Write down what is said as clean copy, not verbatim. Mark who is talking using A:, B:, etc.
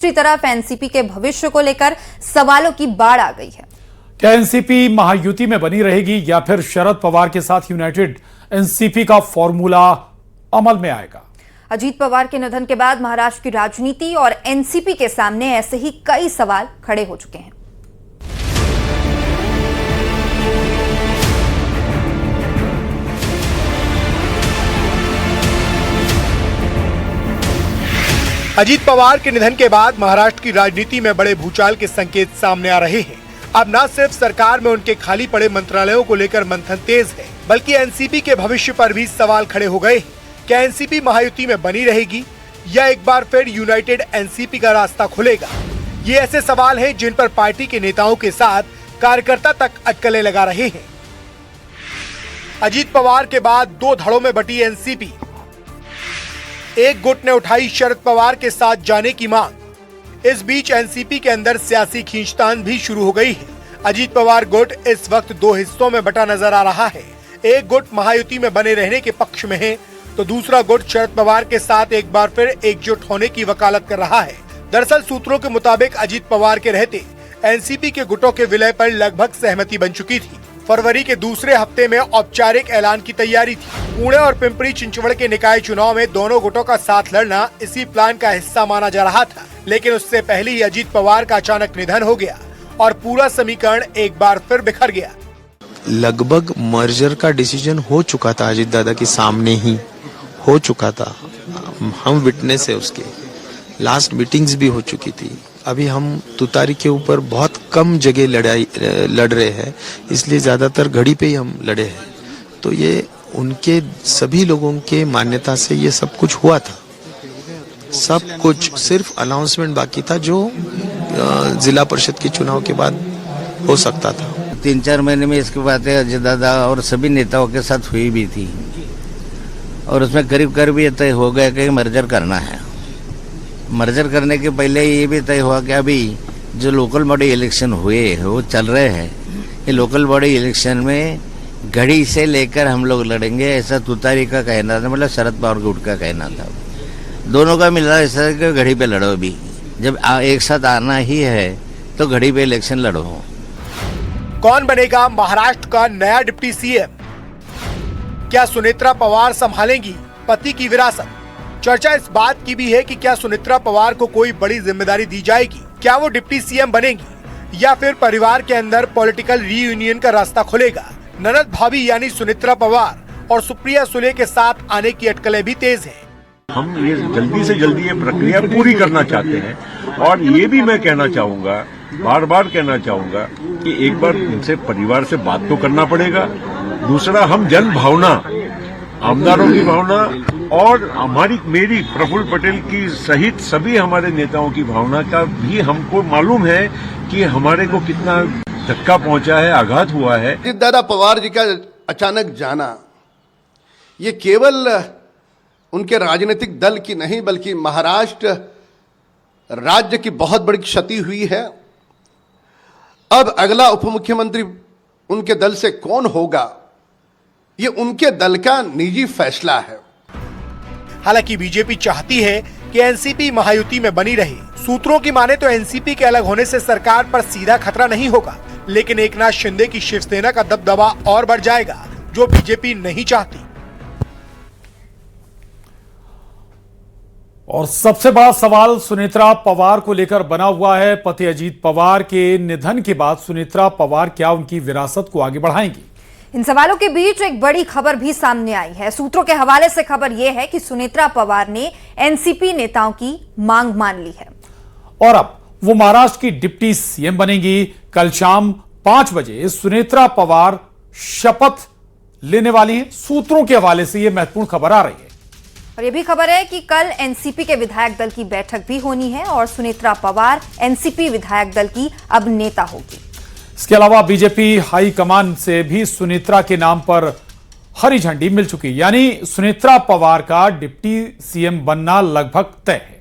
A: दूसरी तरफ एनसीपी के भविष्य को लेकर सवालों की बाढ़ आ गई है।
B: क्या एनसीपी महायुति में बनी रहेगी या फिर शरद पवार के साथ यूनाइटेड एनसीपी का फॉर्मूला अमल में आएगा?
A: अजीत पवार के निधन के बाद महाराष्ट्र की राजनीति और एनसीपी के सामने ऐसे ही कई सवाल खड़े हो चुके हैं।
C: अजीत पवार के निधन के बाद महाराष्ट्र की राजनीति में बड़े भूचाल के संकेत सामने आ रहे हैं। अब न सिर्फ सरकार में उनके खाली पड़े मंत्रालयों को लेकर मंथन तेज है, बल्कि एनसीपी के भविष्य पर भी सवाल खड़े हो गए हैं। क्या एनसीपी महायुति में बनी रहेगी या एक बार फिर यूनाइटेड एनसीपी का रास्ता खुलेगा? ये ऐसे सवाल हैं जिन पर पार्टी के नेताओं के साथ कार्यकर्ता तक अटकलें लगा रहे हैं। अजीत पवार के बाद दो धड़ों में बटी एनसीपी। एक गुट ने उठाई शरद पवार के साथ जाने की मांग। इस बीच एनसीपी के अंदर सियासी खींचतान भी शुरू हो गई है। अजीत पवार गुट इस वक्त दो हिस्सों में बटा नजर आ रहा है। एक गुट महायुति में बने रहने के पक्ष में है, तो दूसरा गुट शरद पवार के साथ एक बार फिर एकजुट होने की वकालत कर रहा है। दरअसल सूत्रों के मुताबिक अजीत पवार के रहते एनसीपी के गुटों के विलय पर लगभग सहमति बन चुकी थी। फरवरी के दूसरे हफ्ते में औपचारिक ऐलान की तैयारी थी। पुणे और पिंपरी चिंचवड़ के निकाय चुनाव में दोनों गुटों का साथ लड़ना इसी प्लान का हिस्सा माना जा रहा था, लेकिन उससे पहले ही अजीत पवार का अचानक निधन हो गया और पूरा समीकरण एक बार फिर बिखर गया।
D: लगभग मर्जर का डिसीजन हो चुका था, अजीत दादा के सामने ही हो चुका था। हम विटनेस है उसके, लास्ट मीटिंग्स भी हो चुकी थी। अभी हम तुतारी के ऊपर बहुत कम जगह लड़ रहे हैं, इसलिए ज्यादातर घड़ी पे ही हम लड़े हैं। तो ये उनके सभी लोगों के मान्यता से ये सब कुछ हुआ था। सब कुछ सिर्फ अनाउंसमेंट बाकी था जो जिला परिषद के चुनाव के बाद हो सकता था।
E: 3-4 महीने में इसकी बातें अजय दादा और सभी नेताओं के साथ हुई भी थी और उसमें करीब करीब ये तय हो गया कि मर्जर करना है। मर्जर करने के पहले ये भी तय हुआ कि अभी जो लोकल बॉडी इलेक्शन हुए वो चल रहे हैं, ये लोकल बॉडी इलेक्शन में घड़ी से लेकर हम लोग लड़ेंगे, ऐसा तुतारी का कहना था, मतलब शरद पवार गुट का कहना था। दोनों का मिला ऐसा कि घड़ी पे लड़ो। भी जब एक साथ आना ही है तो घड़ी पे इलेक्शन लड़ो।
C: कौन बनेगा महाराष्ट्र का नया डिप्टी सीएम? क्या सुनेत्रा पवार संभालेंगी पति की विरासत? चर्चा इस बात की भी है कि क्या सुनेत्रा पवार को कोई बड़ी जिम्मेदारी दी जाएगी? क्या वो डिप्टी सीएम बनेंगी या फिर परिवार के अंदर पॉलिटिकल रीयूनियन का रास्ता खुलेगा? ननद भाभी यानी सुनेत्रा पवार और सुप्रिया सुले के साथ आने की अटकलें भी तेज हैं।
F: हम ये जल्दी से जल्दी ये प्रक्रिया पूरी करना चाहते हैं और ये भी मैं कहना चाहूंगा, बार बार कहना चाहूंगा कि एक बार इनसे परिवार से बात तो करना पड़ेगा। दूसरा, हम जन भावना, आमदारों की भावना और मेरी प्रफुल्ल पटेल की सहित सभी हमारे नेताओं की भावना का भी हमको मालूम है कि हमारे को कितना धक्का पहुंचा है, आघात हुआ है।
G: अजीत दादा पवार जी का अचानक जाना ये केवल उनके राजनीतिक दल की नहीं बल्कि महाराष्ट्र राज्य की बहुत बड़ी क्षति हुई है। अब अगला उप मुख्यमंत्री उनके दल से कौन होगा, ये उनके दल का निजी फैसला है।
C: हालांकि बीजेपी चाहती है कि एनसीपी महायुति में बनी रहे। सूत्रों की माने तो एनसीपी के अलग होने से सरकार पर सीधा खतरा नहीं होगा, लेकिन एकनाथ शिंदे की शिवसेना का दबदबा और बढ़ जाएगा, जो बीजेपी नहीं चाहती।
B: और सबसे बड़ा सवाल सुनेत्रा पवार को लेकर बना हुआ है। पति अजीत पवार के निधन के बाद सुनेत्रा पवार क्या उनकी विरासत को आगे बढ़ाएंगी?
A: इन सवालों के बीच एक बड़ी खबर भी सामने आई है। सूत्रों के हवाले से खबर यह है कि सुनेत्रा पवार ने एनसीपी नेताओं की मांग मान ली है
B: और अब वो महाराष्ट्र की डिप्टी सीएम बनेंगी। कल शाम 5 बजे सुनेत्रा पवार शपथ लेने वाली हैं। सूत्रों के हवाले से यह महत्वपूर्ण खबर आ रही है।
A: और यह भी खबर है कि कल एनसीपी के विधायक दल की बैठक भी होनी है और सुनेत्रा पवार एनसीपी विधायक दल की अब नेता होगी।
B: इसके अलावा बीजेपी हाईकमान से भी सुनेत्रा के नाम पर हरी झंडी मिल चुकी, यानी सुनेत्रा पवार का डिप्टी सीएम बनना लगभग तय है।